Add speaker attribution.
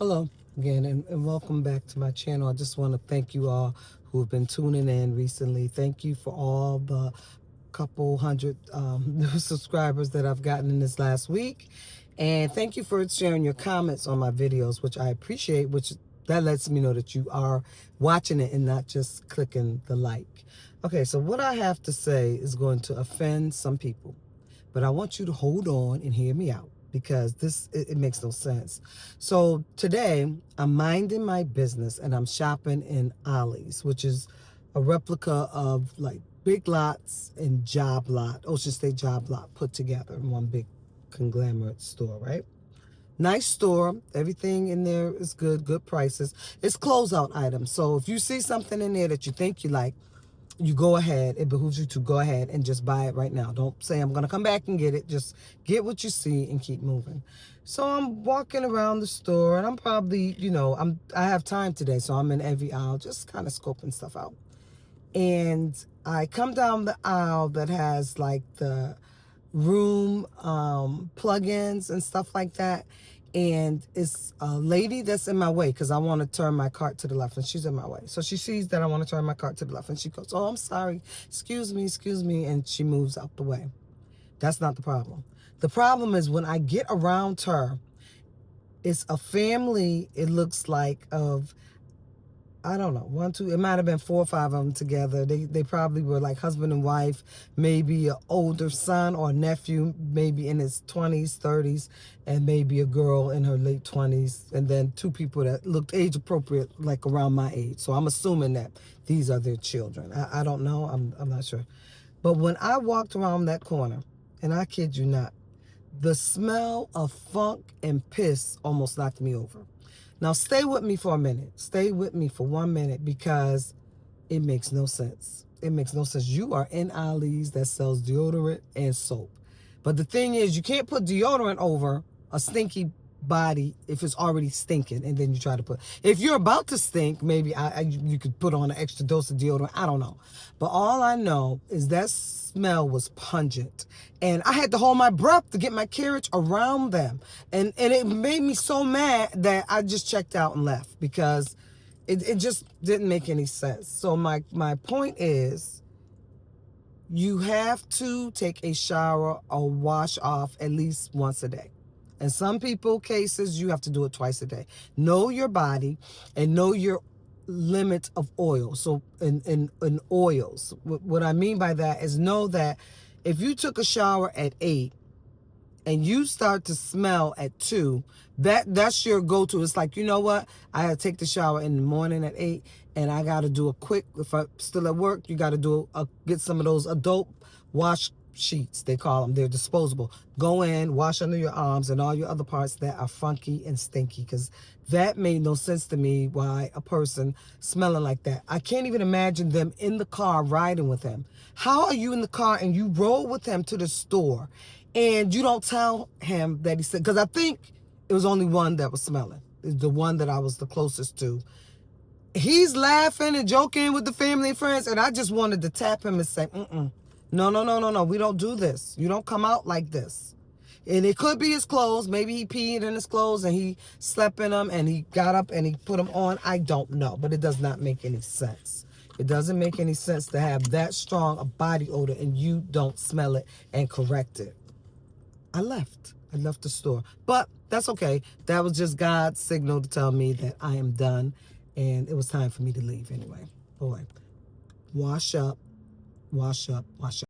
Speaker 1: Hello again, and welcome back to my channel. I just want to thank you all who have been tuning in recently. Thank you for all the couple hundred new subscribers that I've gotten in this last week. And thank you for sharing your comments on my videos, which I appreciate, which that lets me know that you are watching it and not just clicking the like. Okay, so what I have to say is going to offend some people, but I want you to hold on and hear me out because it makes no sense. So today I'm minding my business and I'm shopping in Ollie's, which is a replica of like Big Lots and Job Lot, Ocean State Job Lot put together in one big conglomerate store, right? Nice store. Everything in there is good prices. It's closeout items. So if you see something in there that you think you like, you go ahead. It behooves you to go ahead and just buy it right now. Don't say I'm going to come back and get it. Just get what you see and keep moving. So I'm walking around the store and I'm probably, I have time today. So I'm in every aisle just kind of scoping stuff out. And I come down the aisle that has like the room plugins and stuff like that, and it's a lady that's in my way because I want to turn my cart to the left and she's in my way. So she sees that I want to turn my cart to the left and she goes, "Oh, I'm sorry, excuse me," and she moves out the way. That's not the problem. The problem is when I get around her, it's a family, it looks like, of, I don't know, one, two, it might have been 4 or 5 of them together. They probably were like husband and wife, maybe an older son or nephew, maybe in his 20s, 30s, and maybe a girl in her late 20s, and then 2 people that looked age appropriate, like around my age. So I'm assuming that these are their children. I don't know, I'm not sure. But when I walked around that corner, and I kid you not, the smell of funk and piss almost knocked me over. Now, stay with me for a minute. Stay with me for 1 minute because it makes no sense. It makes no sense. You are in Ollie's that sells deodorant and soap. But the thing is, you can't put deodorant over a stinky body if it's already stinking, and then you try to put, if you're about to stink, maybe you could put on an extra dose of deodorant. I don't know. But all I know is that smell was pungent, and I had to hold my breath to get my carriage around them, and it made me so mad that I just checked out and left because it just didn't make any sense. So my point is, you have to take a shower or wash off at least once a day. In some cases, you have to do it twice a day. Know your body and know your limit of oil. So in oils, what I mean by that is, know that if you took a shower at 8 and you start to smell at 2, that's your go-to. It's like, you know what? I had to take the shower in the morning at 8, and I got to do a quick, if I'm still at work, you got to get some of those adult wash sheets, they call them. They're disposable. Go in, wash under your arms and all your other parts that are funky and stinky, because that made no sense to me, why a person smelling like that. I can't even imagine them in the car riding with him. How are you in the car and you roll with him to the store and you don't tell him that he said, because I think it was only one that was smelling, the one that I was the closest to. He's laughing and joking with the family and friends, and I just wanted to tap him and say, no, we don't do this. You don't come out like this. And it could be his clothes. Maybe he peed in his clothes and he slept in them and he got up and he put them on. I don't know, but it does not make any sense. It doesn't make any sense to have that strong a body odor and you don't smell it and correct it. I left the store, but that's okay. That was just God's signal to tell me that I am done, and it was time for me to leave anyway. Boy, wash up, wash up, wash up.